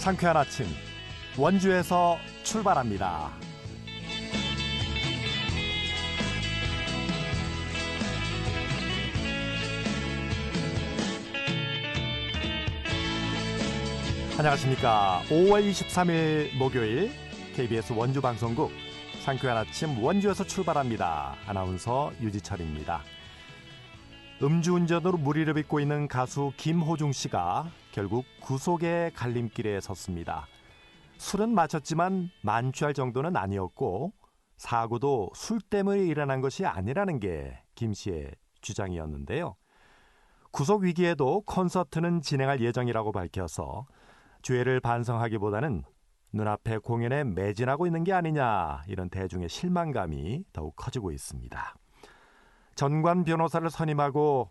상쾌한 아침 원주에서 출발합니다. 안녕하십니까. 5월 23일 목요일 KBS 원주방송국 상쾌한 아침 원주에서 출발합니다. 아나운서 유지철입니다. 음주운전으로 무리를 빚고 있는 가수 김호중 씨가 결국 구속의 갈림길에 섰습니다. 술은 마셨지만 만취할 정도는 아니었고 사고도 술 때문에 일어난 것이 아니라는 게 김 씨의 주장이었는데요. 구속 위기에도 콘서트는 진행할 예정이라고 밝혀서 죄를 반성하기보다는 눈앞에 공연에 매진하고 있는 게 아니냐, 이런 대중의 실망감이 더욱 커지고 있습니다. 전관 변호사를 선임하고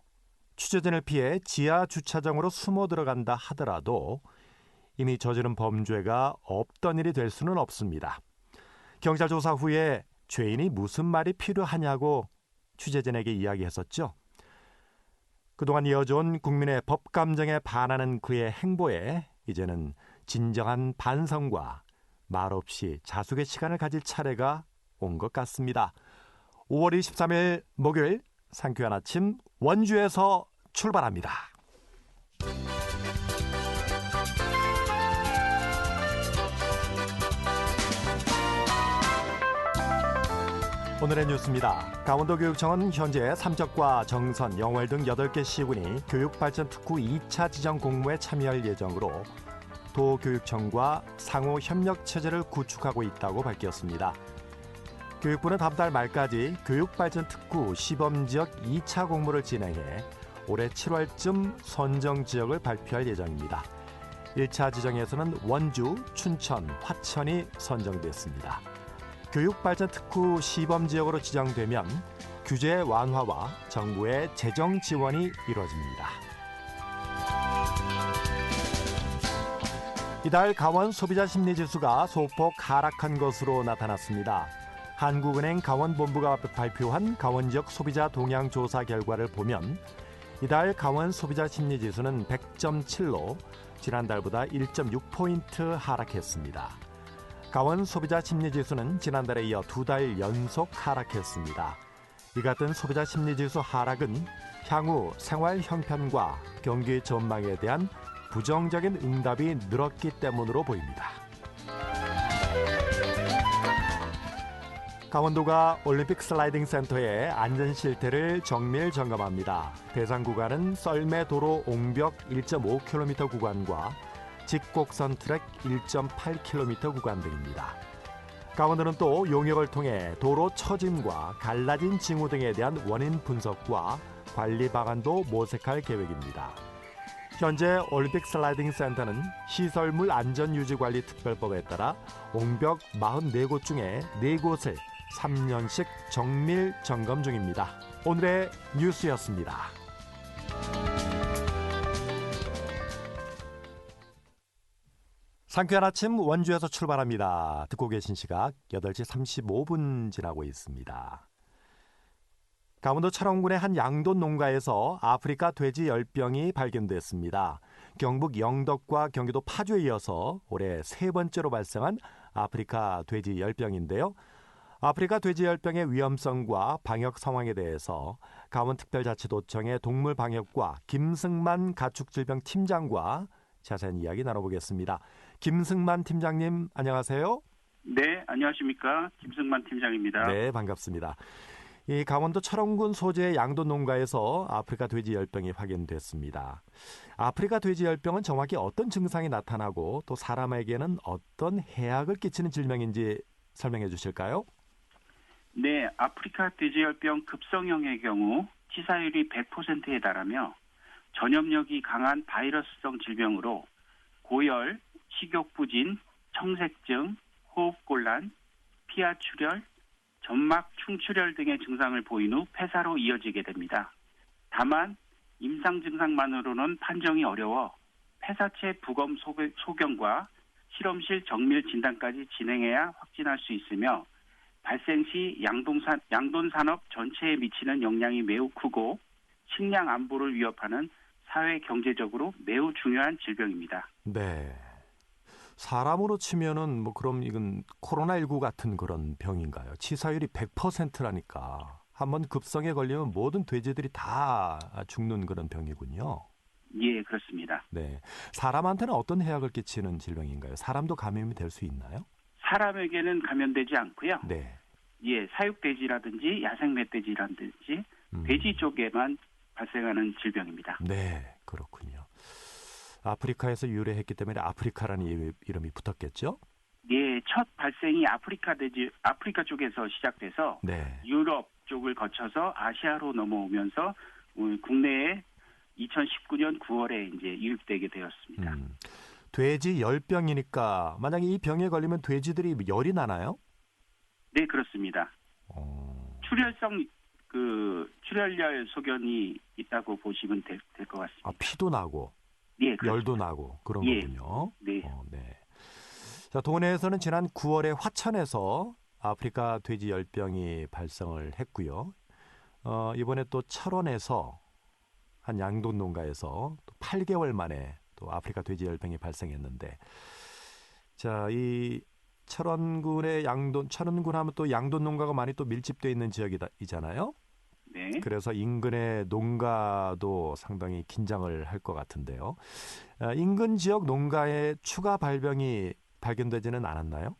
취재진을 피해 지하 주차장으로 숨어 들어간다 하더라도 이미 저지른 범죄가 없던 일이 될 수는 없습니다. 경찰 조사 후에 죄인이 무슨 말이 필요하냐고 취재진에게 이야기했었죠. 그동안 이어져온 국민의 법 감정에 반하는 그의 행보에 이제는 진정한 반성과 말없이 자숙의 시간을 가질 차례가 온 것 같습니다. 5월 23일 목요일 상쾌한 아침 원주에서 출발합니다. 오늘의 뉴스입니다. 강원도교육청은 현재 삼척과 정선, 영월 등 8개 시군이 교육발전특구 2차 지정 공모에 참여할 예정으로 도교육청과 상호 협력 체제를 구축하고 있다고 밝혔습니다. 교육부는 다음 달 말까지 교육발전특구 시범지역 2차 공모를 진행해 올해 7월쯤 선정 지역을 발표할 예정입니다. 1차 지정에서는 원주, 춘천, 화천이 선정됐습니다. 교육발전특구 시범지역으로 지정되면 규제 완화와 정부의 재정 지원이 이루어집니다. 이달 강원 소비자 심리지수가 소폭 하락한 것으로 나타났습니다. 한국은행 강원본부가 발표한 강원지역 소비자 동향 조사 결과를 보면 이달 강원 소비자 심리지수는 100.7로 지난달보다 1.6포인트 하락했습니다. 강원 소비자 심리지수는 지난달에 이어 2달 연속 하락했습니다. 이 같은 소비자 심리지수 하락은 향후 생활 형편과 경기 전망에 대한 부정적인 응답이 늘었기 때문으로 보입니다. 강원도가 올림픽 슬라이딩 센터의 안전 실태를 정밀 점검합니다. 대상 구간은 썰매 도로 옹벽 1.5km 구간과 직곡선 트랙 1.8km 구간 등입니다. 강원도는 또 용역을 통해 도로 처짐과 갈라진 징후 등에 대한 원인 분석과 관리 방안도 모색할 계획입니다. 현재 올림픽 슬라이딩 센터는 시설물 안전유지관리 특별법에 따라 옹벽 44곳 중에 4곳을 3년씩 정밀 점검 중입니다. 오늘의 뉴스였습니다. 상쾌한 아침 원주에서 출발합니다. 듣고 계신 시각 8시 35분 지나고 있습니다. 강원도 철원군의 한 양돈 농가에서 아프리카 돼지 열병이 발견됐습니다. 경북 영덕과 경기도 파주에 이어서 올해 3번째로 발생한 아프리카 돼지 열병인데요. 아프리카 돼지 열병의 위험성과 방역 상황에 대해서 강원특별자치도청의 동물방역과 김승만 가축질병 팀장과 자세한 이야기 나눠보겠습니다. 김승만 팀장님, 안녕하세요. 네, 안녕하십니까. 김승만 팀장입니다. 네, 반갑습니다. 이 강원도 철원군 소재의 양돈 농가에서 아프리카 돼지 열병이 확인됐습니다. 아프리카 돼지 열병은 정확히 어떤 증상이 나타나고 또 사람에게는 어떤 해악을 끼치는 질병인지 설명해 주실까요? 네, 아프리카 돼지열병 급성형의 경우 치사율이 100%에 달하며 전염력이 강한 바이러스성 질병으로 고열, 식욕부진, 청색증, 호흡곤란, 피하출혈, 점막 충출혈 등의 증상을 보인 후 폐사로 이어지게 됩니다. 다만 임상 증상만으로는 판정이 어려워 폐사체 부검 소견과 실험실 정밀 진단까지 진행해야 확진할 수 있으며 발생 시 양돈 산업 전체에 미치는 영향이 매우 크고 식량 안보를 위협하는 사회 경제적으로 매우 중요한 질병입니다. 네. 사람으로 치면은 뭐 그럼 이건 코로나19 같은 그런 병인가요? 치사율이 100%라니까 한번 급성에 걸리면 모든 돼지들이 다 죽는 그런 병이군요. 예, 그렇습니다. 네. 사람한테는 어떤 해악을 끼치는 질병인가요? 사람도 감염이 될 수 있나요? 사람에게는 감염되지 않고요. 네. 예, 사육돼지라든지 야생 멧돼지라든지 돼지 쪽에만 발생하는 질병입니다. 네, 그렇군요. 아프리카에서 유래했기 때문에 아프리카라는 이름이 붙었겠죠? 예, 첫 발생이 아프리카 쪽에서 시작돼서 네. 유럽 쪽을 거쳐서 아시아로 넘어오면서 국내에 2019년 9월에 이제 유입되게 되었습니다. 돼지 열병이니까 만약에 이 병에 걸리면 돼지들이 열이 나나요? 네, 그렇습니다. 출혈성 출혈열 소견이 있다고 보시면 될 것 같습니다. 아, 피도 나고 예, 열도 나고 그런 예. 거군요. 네. 네. 자, 동해에서는 지난 9월에 화천에서 아프리카 돼지 열병이 발생을 했고요. 이번에 또 철원에서 한 양돈 농가에서 또 8개월 만에 또 아프리카 돼지 열병이 발생했는데, 자, 이 철원군의 철원군 하면 또 양돈 농가가 많이 또 밀집되어 있는 지역이잖아요. 네. 그래서 인근의 농가도 상당히 긴장을 할 것 같은데요. 인근 지역 농가에 추가 발병이 발견되지는 않았나요?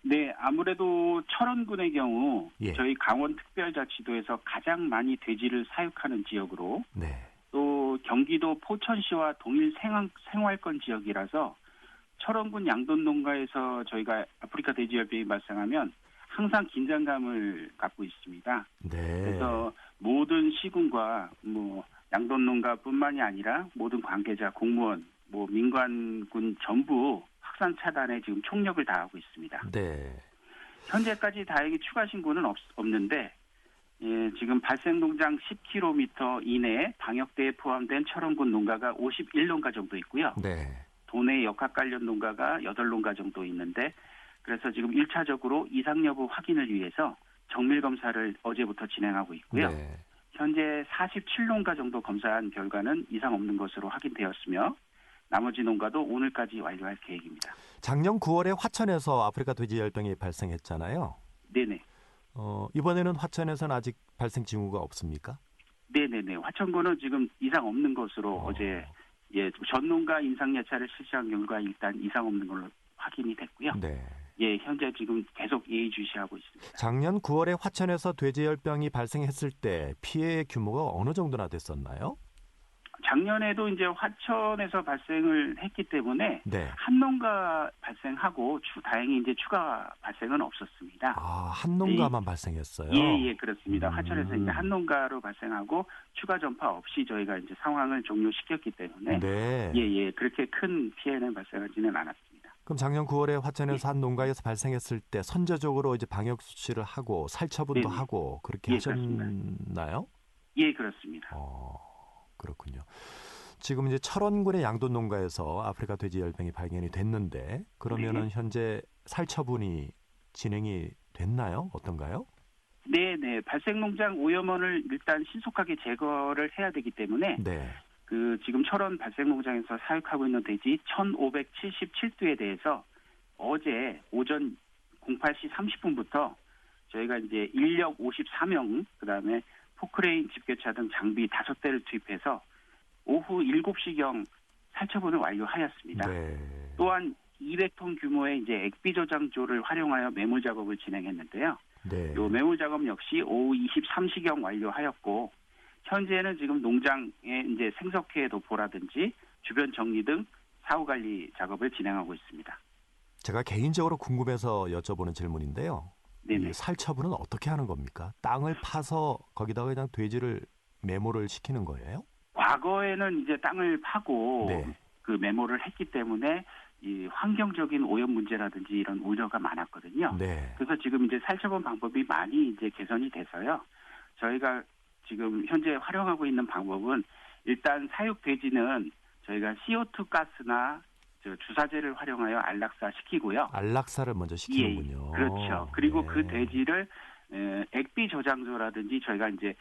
네, 아무래도 철원군의 경우 예. 저희 강원특별자치도에서 가장 많이 돼지를 사육하는 지역으로 네. 또 경기도 포천시와 동일 생활권 지역이라서 철원군 양돈 농가에서 저희가 아프리카 돼지열병이 발생하면 항상 긴장감을 갖고 있습니다. 네. 그래서 모든 시군과 양돈 농가뿐만이 아니라 모든 관계자, 공무원, 민관군 전부 확산 차단에 지금 총력을 다하고 있습니다. 네. 현재까지 다행히 추가 신고는 없는데 지금 발생 농장 10km 이내에 방역대에 포함된 철원군 농가가 51농가 정도 있고요. 네. 도내 역학 관련 농가가 8농가 정도 있는데 그래서 지금 1차적으로 이상 여부 확인을 위해서 정밀 검사를 어제부터 진행하고 있고요. 네. 현재 47농가 정도 검사한 결과는 이상 없는 것으로 확인되었으며 나머지 농가도 오늘까지 완료할 계획입니다. 작년 9월에 화천에서 아프리카 돼지 열병이 발생했잖아요. 네네. 이번에는 화천에서는 아직 발생 징후가 없습니까? 네네네. 화천군은 지금 이상 없는 것으로 어제 전농가 인상 예찰을 실시한 결과 일단 이상 없는 걸로 확인이 됐고요. 네. 예, 현재 지금 계속 예의주시하고 있습니다. 작년 9월에 화천에서 돼지열병이 발생했을 때 피해의 규모가 어느 정도나 됐었나요? 작년에도 이제 화천에서 발생을 했기 때문에 네. 한 농가 발생하고 다행히 이제 추가 발생은 없었습니다. 아, 한 농가만 발생했어요? 예, 그렇습니다. 화천에서 이제 한 농가로 발생하고 추가 전파 없이 저희가 이제 상황을 종료시켰기 때문에 네. 그렇게 큰 피해는 발생하지는 않았습니다. 그럼 작년 9월에 화천에서 한 농가에서 발생했을 때 선제적으로 이제 방역 수치를 하고 살처분도 하고 그렇게 하셨나요? 예, 그렇습니다. 그렇군요. 지금 이제 철원군의 양돈 농가에서 아프리카 돼지 열병이 발견이 됐는데 그러면은 현재 살처분이 진행이 됐나요? 어떤가요? 네. 발생 농장 오염원을 일단 신속하게 제거를 해야 되기 때문에 지금 철원 발생 농장에서 사육하고 있는 돼지 1,577두에 대해서 어제 오전 08시 30분부터 저희가 이제 인력 54명, 그다음에 포크레인 집게차 등 장비 5대를 투입해서 오후 7시경 살처분을 완료하였습니다. 또한 200톤 규모의 이제 액비 저장조를 활용하여 매몰 작업을 진행했는데요. 이 매몰 작업 역시 오후 23시경 완료하였고 현재는 지금 농장에 이제 생석회 도포라든지 주변 정리 등 사후 관리 작업을 진행하고 있습니다. 제가 개인적으로 궁금해서 여쭤보는 질문인데요. 이 살처분은 어떻게 하는 겁니까? 땅을 파서 거기다가 그냥 돼지를 매몰을 시키는 거예요? 과거에는 이제 땅을 파고 그 매몰을 했기 때문에 이 환경적인 오염 문제라든지 이런 우려가 많았거든요. 그래서 지금 이제 살처분 방법이 많이 이제 개선이 돼서요. 저희가 지금 현재 활용하고 있는 방법은 일단 사육 돼지는 저희가 CO2 가스나 주사제를 활용하여 안락사 시키고요. 안락사를 먼저 시키는군요. 그렇죠. 그리고 그 돼지를 액비 저장소라든지 저희가 이제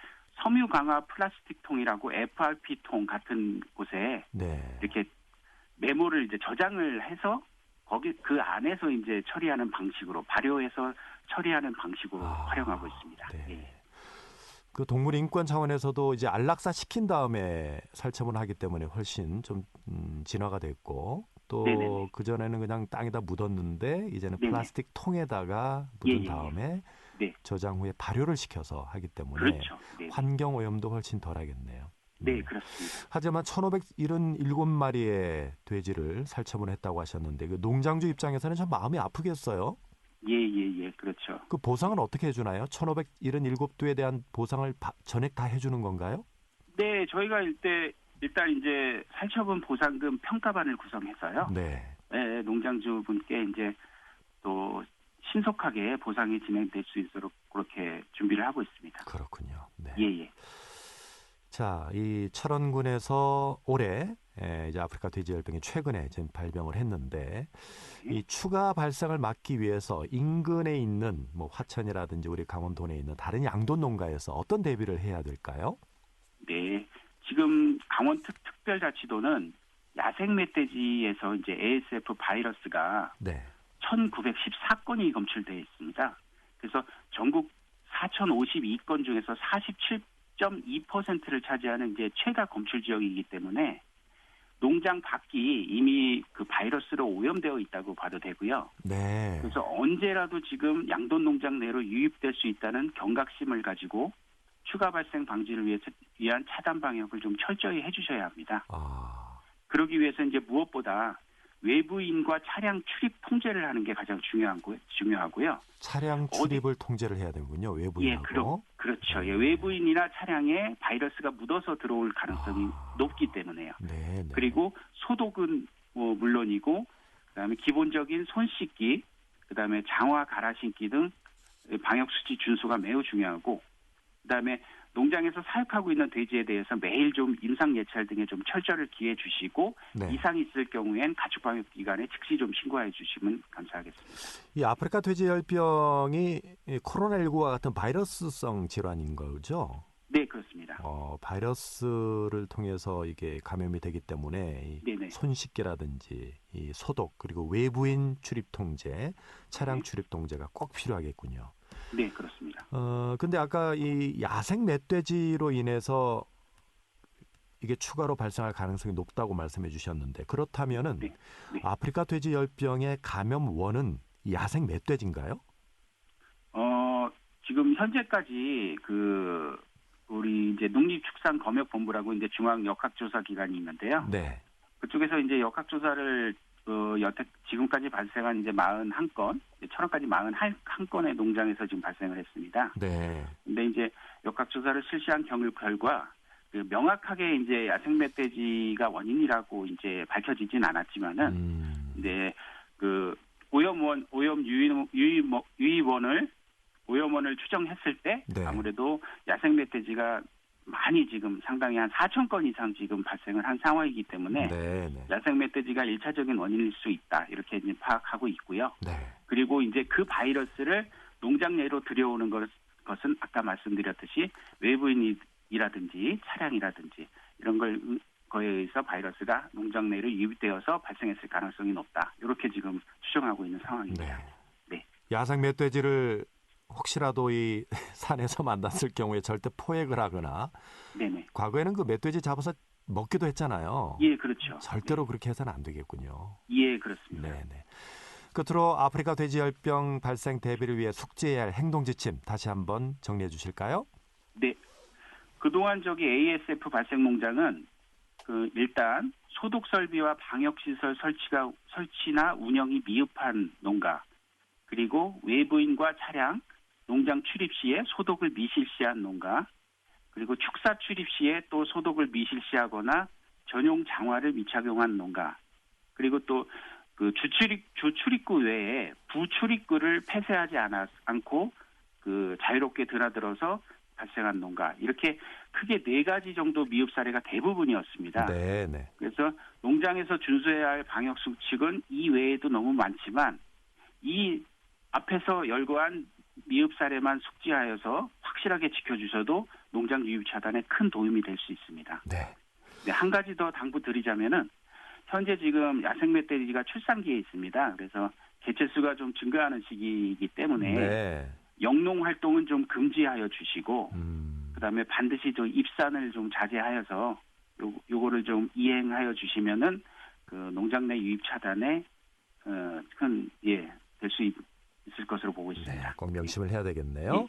섬유 강화 플라스틱 통이라고 FRP 통 같은 곳에 이렇게 메모를 이제 저장을 해서 거기 그 안에서 이제 처리하는 방식으로 발효해서 처리하는 방식으로 활용하고 있습니다. 네. 예. 그 동물 인권 차원에서도 이제 안락사 시킨 다음에 살처분을 하기 때문에 훨씬 좀 진화가 됐고 또 그 전에는 그냥 땅에다 묻었는데 이제는 네네. 플라스틱 통에다가 묻은 다음에 네. 저장 후에 발효를 시켜서 하기 때문에 그렇죠. 환경 오염도 훨씬 덜하겠네요. 네, 그렇습니다. 하지만 1,577마리의 돼지를 살처분했다고 하셨는데 그 농장주 입장에서는 참 마음이 아프겠어요. 예, 그렇죠. 그 보상은 어떻게 해주나요? 1,577두에 대한 보상을 전액 다 해주는 건가요? 네, 저희가 일단 이제 살처분 보상금 평가반을 구성해서요. 네. 네, 농장주분께 이제 또 신속하게 보상이 진행될 수 있도록 그렇게 준비를 하고 있습니다. 그렇군요. 네. 예. 자, 이 철원군에서 올해 이제 아프리카 돼지열병이 최근에 지금 발병을 했는데 이 추가 발생을 막기 위해서 인근에 있는 뭐 화천이라든지 우리 강원도 내에 있는 다른 양돈 농가에서 어떤 대비를 해야 될까요? 네, 지금 강원 특별자치도는 야생 멧돼지에서 이제 ASF 바이러스가 1,914건이 검출되어 있습니다. 그래서 전국 4,052건 중에서 47.2%를 차지하는 이제 최다 검출 지역이기 때문에 농장 밖이 이미 그 바이러스로 오염되어 있다고 봐도 되고요. 네. 그래서 언제라도 지금 양돈 농장 내로 유입될 수 있다는 경각심을 가지고 추가 발생 방지를 위한 차단 방역을 좀 철저히 해주셔야 합니다. 그러기 위해서 이제 무엇보다 외부인과 차량 출입 통제를 하는 게 가장 중요하고요. 차량 출입을 통제를 해야 되는군요. 외부인하고. 예, 그렇죠. 예, 외부인이나 차량에 바이러스가 묻어서 들어올 가능성이 높기 때문에요. 네. 그리고 소독은 물론이고 그다음에 기본적인 손 씻기, 그다음에 장화 갈아 신기 등 방역 수치 준수가 매우 중요하고 그다음에 농장에서 사육하고 있는 돼지에 대해서 매일 좀 임상 예찰 등에 좀 철저를 기해 주시고 이상이 있을 경우엔 가축방역기관에 즉시 좀 신고해 주시면 감사하겠습니다. 이 아프리카 돼지열병이 코로나19와 같은 바이러스성 질환인 거죠? 네, 그렇습니다. 바이러스를 통해서 이게 감염이 되기 때문에 손 씻기라든지 이 소독 그리고 외부인 출입 통제, 차량 출입 통제가 꼭 필요하겠군요. 네, 그렇습니다. 근데 아까 이 야생 멧돼지로 인해서 이게 추가로 발생할 가능성이 높다고 말씀해 주셨는데 그렇다면은 아프리카 돼지 열병의 감염 원은 야생 멧돼지인가요? 지금 현재까지 우리 이제 농림축산검역본부라고 이제 중앙 역학조사 기관이 있는데요. 네. 그쪽에서 이제 역학조사를 여태 지금까지 발생한 이제 41건, 철원까지 41건의 농장에서 지금 발생을 했습니다. 네. 근데 이제 역학조사를 실시한 결과 명확하게 이제 야생 멧돼지가 원인이라고 이제 밝혀지진 않았지만은 이제 오염원을 추정했을 때 아무래도 야생 멧돼지가 많이 지금 상당히 한 4,000건 이상 지금 발생을 한 상황이기 때문에 야생 멧돼지가 1차적인 원인일 수 있다 이렇게 이제 파악하고 있고요. 그리고 이제 그 바이러스를 농장 내로 들여오는 것은 아까 말씀드렸듯이 외부인이라든지 차량이라든지 이런 거에 의해서 바이러스가 농장 내로 유입되어서 발생했을 가능성이 높다 이렇게 지금 추정하고 있는 상황입니다. 네. 야생 멧돼지를 혹시라도 이 산에서 만났을 경우에 절대 포획을 하거나 과거에는 그 멧돼지 잡아서 먹기도 했잖아요. 예, 그렇죠. 절대로 그렇게 해서는 안 되겠군요. 예, 그렇습니다. 끝으로 아프리카 돼지열병 발생 대비를 위해 숙지해야 할 행동 지침 다시 한번 정리해 주실까요? 네. 그동안 ASF 발생 농장은 일단 소독 설비와 방역 시설 설치나 운영이 미흡한 농가, 그리고 외부인과 차량, 농장 출입 시에 소독을 미실시한 농가, 그리고 축사 출입 시에 또 소독을 미실시하거나 전용 장화를 미착용한 농가, 그리고 또 주출입구 외에 부출입구를 폐쇄하지 않고 자유롭게 드나들어서 발생한 농가, 이렇게 크게 4가지 정도 미흡 사례가 대부분이었습니다. 그래서 농장에서 준수해야 할 방역 수칙은 이 외에도 너무 많지만 이 앞에서 열거한 미흡 사례만 숙지하여서 확실하게 지켜주셔도 농장 유입 차단에 큰 도움이 될 수 있습니다. 한 가지 더 당부드리자면은 현재 지금 야생 멧돼지가 출산기에 있습니다. 그래서 개체수가 좀 증가하는 시기이기 때문에 네. 영농 활동은 좀 금지하여 주시고 그다음에 반드시 좀 입산을 좀 자제하여서 요거를 좀 이행하여 주시면은 그 농장 내 유입 차단에 될 수 있을 것으로 보고 있습니다. 네, 꼭 명심을 해야 되겠네요. 예.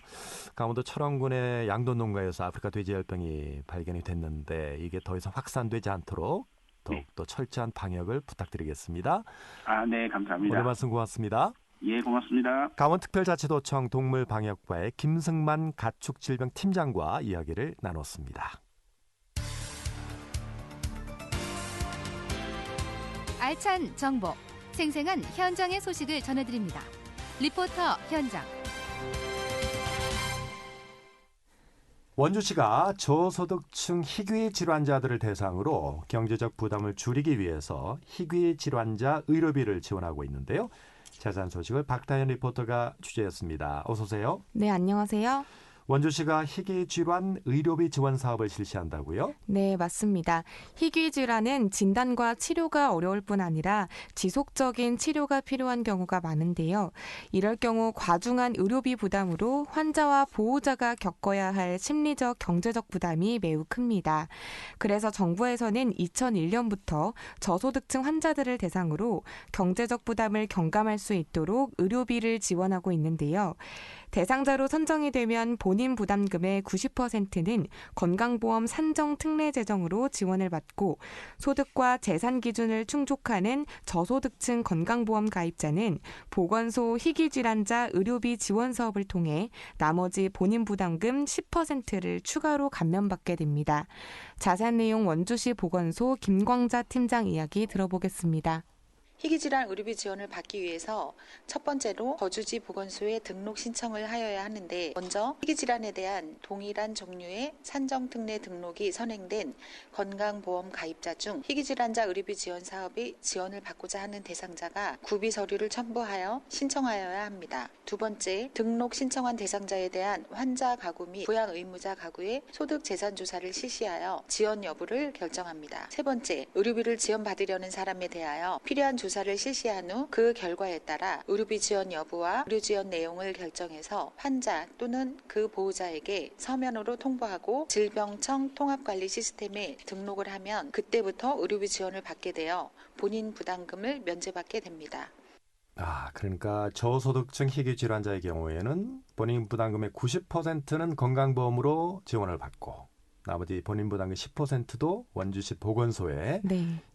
강원도 철원군의 양돈 농가에서 아프리카 돼지열병이 발견이 됐는데 이게 더 이상 확산되지 않도록 더욱더 철저한 방역을 부탁드리겠습니다. 네, 감사합니다. 오늘 말씀 고맙습니다. 예, 고맙습니다. 강원특별자치도청 동물방역과의 김승만 가축질병팀장과 이야기를 나눴습니다. 알찬 정보, 생생한 현장의 소식을 전해드립니다. 리포터 현장. 원주시가 저소득층 희귀 질환자들을 대상으로 경제적 부담을 줄이기 위해서 희귀 질환자 의료비를 지원하고 있는데요. 자세한 소식을 박다현 리포터가 취재했습니다. 어서 오세요. 네, 안녕하세요. 원주시가 희귀 질환 의료비 지원 사업을 실시한다고요? 네, 맞습니다. 희귀 질환은 진단과 치료가 어려울 뿐 아니라 지속적인 치료가 필요한 경우가 많은데요. 이럴 경우 과중한 의료비 부담으로 환자와 보호자가 겪어야 할 심리적, 경제적 부담이 매우 큽니다. 그래서 정부에서는 2001년부터 저소득층 환자들을 대상으로 경제적 부담을 경감할 수 있도록 의료비를 지원하고 있는데요. 대상자로 선정이 되면 본인 부담금의 90%는 건강보험 산정 특례 재정으로 지원을 받고 소득과 재산 기준을 충족하는 저소득층 건강보험 가입자는 보건소 희귀질환자 의료비 지원 사업을 통해 나머지 본인 부담금 10%를 추가로 감면받게 됩니다. 자세한 내용 원주시 보건소 김광자 팀장 이야기 들어보겠습니다. 희귀질환 의료비 지원을 받기 위해서 첫 번째로 거주지 보건소에 등록 신청을 하여야 하는데 먼저 희귀질환에 대한 동일한 종류의 산정특례 등록이 선행된 건강보험 가입자 중 희귀질환자 의료비 지원 사업이 지원을 받고자 하는 대상자가 구비 서류를 첨부하여 신청하여야 합니다. 두 번째, 등록 신청한 대상자에 대한 환자 가구 및 부양 의무자 가구의 소득 재산 조사를 실시하여 지원 여부를 결정합니다. 세 번째, 의료비를 지원받으려는 사람에 대하여 필요한 조사를 실시한 후 그 결과에 따라 의료비 지원 여부와 의료 지원 내용을 결정해서 환자 또는 그 보호자에게 서면으로 통보하고 질병청 통합관리 시스템에 등록을 하면 그때부터 의료비 지원을 받게 되어 본인 부담금을 면제받게 됩니다. 그러니까 저소득층 희귀 질환자의 경우에는 본인 부담금의 90%는 건강보험으로 지원을 받고 나머지 본인 부담금 10%도 원주시 보건소에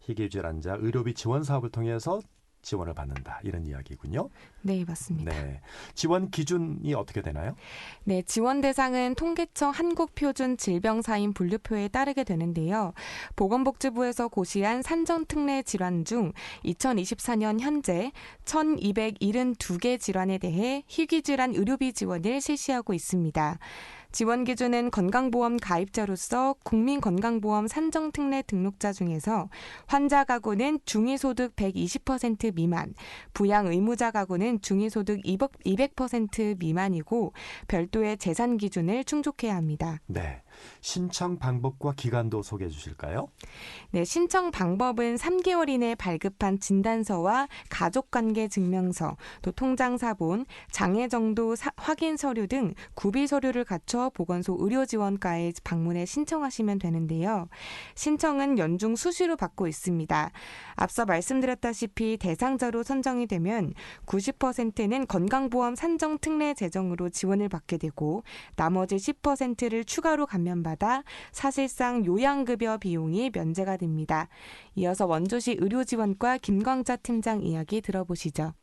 희귀 질환자 의료비 지원 사업을 통해서 지원을 받는다. 이런 이야기군요. 네, 맞습니다. 네. 지원 기준이 어떻게 되나요? 네, 지원 대상은 통계청 한국표준질병사인 분류표에 따르게 되는데요. 보건복지부에서 고시한 산정특례 질환 중 2024년 현재 1,272개 질환에 대해 희귀질환 의료비 지원을 실시하고 있습니다. 지원 기준은 건강보험 가입자로서 국민건강보험 산정특례 등록자 중에서 환자 가구는 중위소득 120% 미만, 부양 의무자 가구는 중위소득 200% 미만이고 별도의 재산 기준을 충족해야 합니다. 네, 신청 방법과 기간도 소개해 주실까요? 네, 신청 방법은 3개월 이내 발급한 진단서와 가족관계 증명서, 또 통장사본, 장애정도 확인 서류 등 구비 서류를 갖춰 보건소 의료지원과에 방문해 신청하시면 되는데요. 신청은 연중 수시로 받고 있습니다. 앞서 말씀드렸다시피 대상자로 선정이 되면 90%는 건강보험 산정특례 재정으로 지원을 받게 되고 나머지 10%를 추가로 감면받아 사실상 요양급여 비용이 면제가 됩니다. 이어서 원주시 의료지원과 김광자 팀장 이야기 들어보시죠.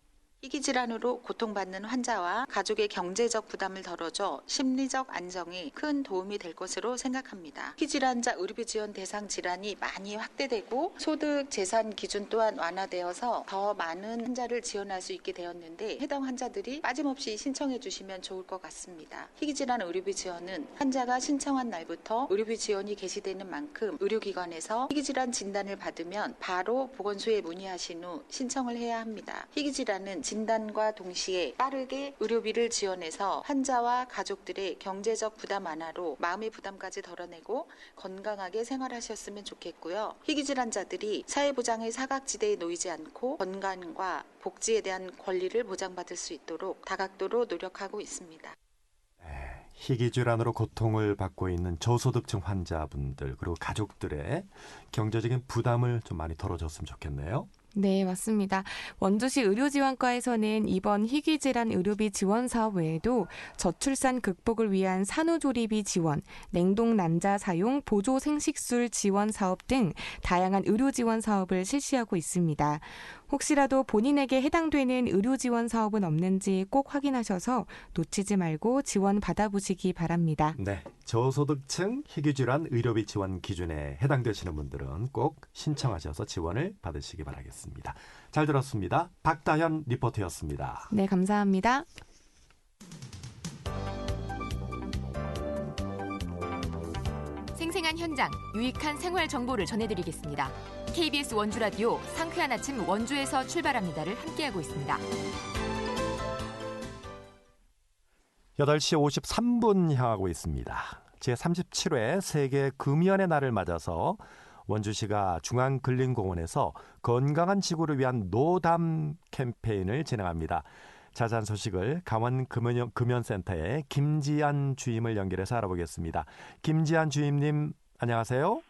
희귀질환으로 고통받는 환자와 가족의 경제적 부담을 덜어줘 심리적 안정에 큰 도움이 될 것으로 생각합니다. 희귀질환자 의료비 지원 대상 질환이 많이 확대되고 소득 재산 기준 또한 완화되어서 더 많은 환자를 지원할 수 있게 되었는데 해당 환자들이 빠짐없이 신청해 주시면 좋을 것 같습니다. 희귀질환 의료비 지원은 환자가 신청한 날부터 의료비 지원이 개시되는 만큼 의료기관에서 희귀질환 진단을 받으면 바로 보건소에 문의하신 후 신청을 해야 합니다. 희귀질환은 진단과 동시에 빠르게 의료비를 지원해서 환자와 가족들의 경제적 부담 완화로 마음의 부담까지 덜어내고 건강하게 생활하셨으면 좋겠고요. 희귀질환자들이 사회보장의 사각지대에 놓이지 않고 건강과 복지에 대한 권리를 보장받을 수 있도록 다각도로 노력하고 있습니다. 희귀질환으로 고통을 받고 있는 저소득층 환자분들 그리고 가족들의 경제적인 부담을 좀 많이 덜어줬으면 좋겠네요. 네, 맞습니다. 원주시 의료지원과에서는 이번 희귀질환 의료비 지원 사업 외에도 저출산 극복을 위한 산후조리비 지원, 냉동 난자 사용 보조 생식술 지원 사업 등 다양한 의료 지원 사업을 실시하고 있습니다. 혹시라도 본인에게 해당되는 의료 지원 사업은 없는지 꼭 확인하셔서 놓치지 말고 지원 받아보시기 바랍니다. 네, 저소득층 희귀질환 의료비 지원 기준에 해당되시는 분들은 꼭 신청하셔서 지원을 받으시기 바라겠습니다. 잘 들었습니다. 박다현 리포터였습니다. 네, 감사합니다. 생생한 현장, 유익한 생활 정보를 전해드리겠습니다. KBS 원주라디오 상쾌한 아침 원주에서 출발합니다를 함께하고 있습니다. 8시 53분 향하고 있습니다. 제37회 세계 금연의 날을 맞아서 원주시가 중앙근린공원에서 건강한 지구를 위한 노담 캠페인을 진행합니다. 자세한 소식을 강원금연센터의 김지안 주임을 연결해서 알아보겠습니다. 김지안 주임님, 안녕하세요.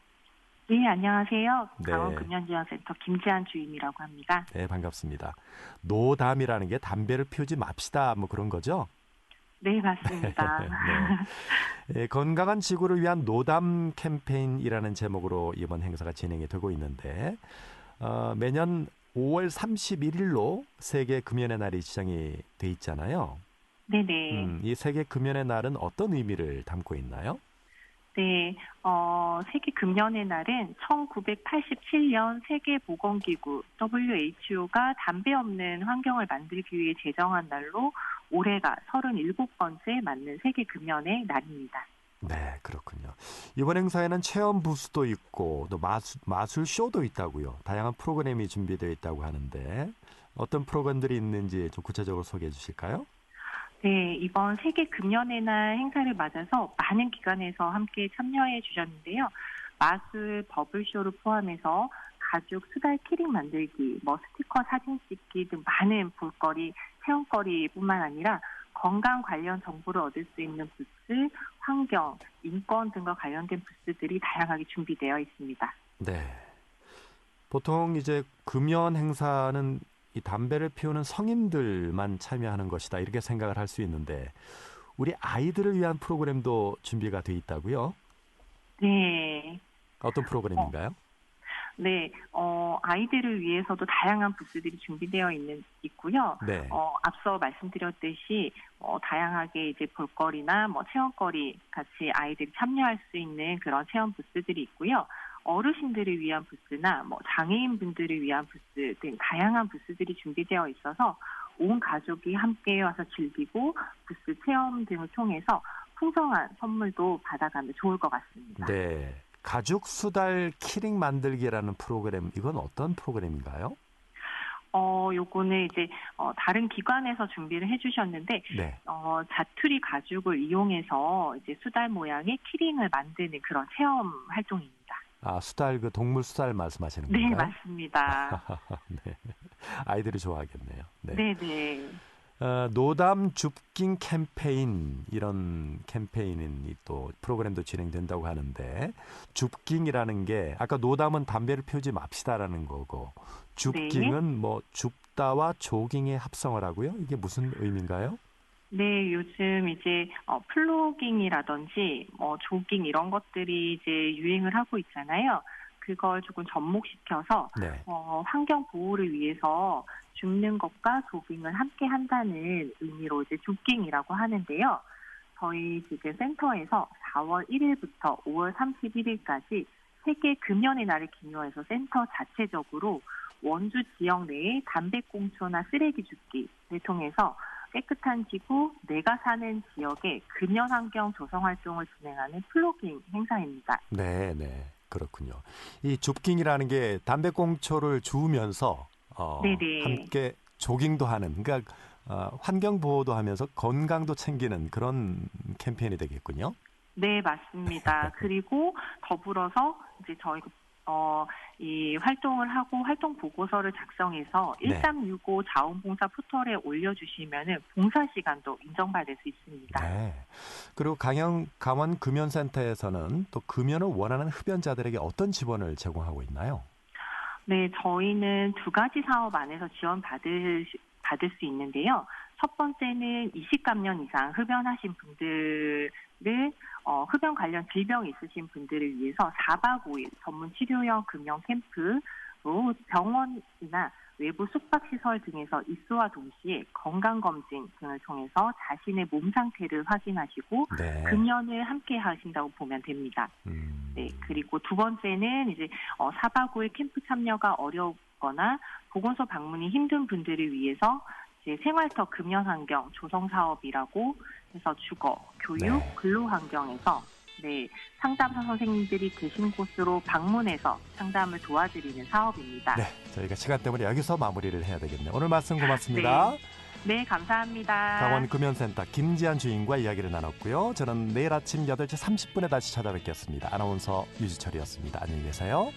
네, 안녕하세요. 네. 강원금연지원센터 김지안 주임이라고 합니다. 네, 반갑습니다. 노담이라는 게 담배를 피우지 맙시다, 뭐 그런 거죠? 네, 맞습니다. 네. 건강한 지구를 위한 노담 캠페인이라는 제목으로 이번 행사가 진행이 되고 있는데 매년 5월 31일로 세계 금연의 날이 지정이 돼 있잖아요. 네네. 이 세계 금연의 날은 어떤 의미를 담고 있나요? 네, 세계 금연의 날은 1987년 세계보건기구 WHO가 담배 없는 환경을 만들기 위해 제정한 날로 올해가 37번째 맞는 세계 금연의 날입니다. 네, 그렇군요. 이번 행사에는 체험 부스도 있고 또 마술 쇼도 있다고요. 다양한 프로그램이 준비되어 있다고 하는데 어떤 프로그램들이 있는지 좀 구체적으로 소개해 주실까요? 네, 이번 세계 금연의 날 행사를 맞아서 많은 기관에서 함께 참여해 주셨는데요. 마술 버블쇼를 포함해서 가죽 수달 키링 만들기, 스티커 사진 찍기 등 많은 볼거리, 체험거리뿐만 아니라 건강 관련 정보를 얻을 수 있는 부스, 환경, 인권 등과 관련된 부스들이 다양하게 준비되어 있습니다. 네. 보통 이제 금연 행사는 이 담배를 피우는 성인들만 참여하는 것이다 이렇게 생각을 할 수 있는데 우리 아이들을 위한 프로그램도 준비가 돼 있다고요? 네. 어떤 프로그램인가요? 네, 아이들을 위해서도 다양한 부스들이 준비되어 있고요. 네. 앞서 말씀드렸듯이 다양하게 이제 볼거리나 체험거리 같이 아이들이 참여할 수 있는 그런 체험 부스들이 있고요. 어르신들을 위한 부스나 장애인분들을 위한 부스 등 다양한 부스들이 준비되어 있어서 온 가족이 함께 와서 즐기고 부스 체험 등을 통해서 풍성한 선물도 받아가면 좋을 것 같습니다. 네. 가죽 수달 키링 만들기라는 프로그램, 이건 어떤 프로그램인가요? 요거는 이제 다른 기관에서 준비를 해주셨는데 네. 자투리 가죽을 이용해서 이제 수달 모양의 키링을 만드는 그런 체험 활동입니다. 아, 수달 동물 수달 말씀하시는 네, 건가요? 맞습니다. 네. 아이들이 좋아하겠네요. 네, 네. 노담 줍깅 캠페인 이런 캠페인이 또 프로그램도 진행된다고 하는데 줍깅이라는 게 아까 노담은 담배를 피우지 맙시다라는 거고 줍깅은 줍다와 조깅의 합성을 하고요. 이게 무슨 의미인가요? 네, 요즘 이제 플로깅이라든지 조깅 이런 것들이 이제 유행을 하고 있잖아요. 그걸 조금 접목시켜서 네. 환경 보호를 위해서 줍는 것과 조깅을 함께 한다는 의미로 이제 줍깅이라고 하는데요. 저희 지금 센터에서 4월 1일부터 5월 31일까지 세계 금연의 날을 기념해서 센터 자체적으로 원주 지역 내의 담배꽁초나 쓰레기 줍기를 통해서 깨끗한 지구, 내가 사는 지역의 금연 환경 조성 활동을 진행하는 플로깅 행사입니다. 네, 네. 그렇군요. 이 줍깅이라는 게 담배꽁초를 주우면서 함께 조깅도 하는, 그러니까 환경 보호도 하면서 건강도 챙기는 그런 캠페인이 되겠군요. 네, 맞습니다. 그리고 더불어서 이제 저희가 이 활동을 하고 활동 보고서를 작성해서 1365 자원봉사 포털에 올려주시면은 봉사 시간도 인정받을 수 있습니다. 네. 그리고 강원 금연센터에서는 또 금연을 원하는 흡연자들에게 어떤 지원을 제공하고 있나요? 네, 저희는 2가지 사업 안에서 지원받을 수 있는데요. 첫 번째는 20감년 이상 흡연하신 분들을 흡연 관련 질병이 있으신 분들을 위해서 4박 5일 전문 치료형 금연 캠프로 병원이나 외부 숙박시설 등에서 입소와 동시에 건강검진 등을 통해서 자신의 몸 상태를 확인하시고 금연을 함께 하신다고 보면 됩니다. 네, 그리고 두 번째는 이제 4박 5일 캠프 참여가 어렵거나 보건소 방문이 힘든 분들을 위해서 이제 생활터 금연 환경 조성 사업이라고 해서 주거, 교육, 근로 환경에서 상담사 선생님들이 계신 곳으로 방문해서 상담을 도와드리는 사업입니다. 네, 저희가 시간 때문에 여기서 마무리를 해야 되겠네요. 오늘 말씀 고맙습니다. 네, 감사합니다. 강원 금연센터 김지한 주임과 이야기를 나눴고요. 저는 내일 아침 8시 30분에 다시 찾아뵙겠습니다. 아나운서 유지철이었습니다. 안녕히 계세요.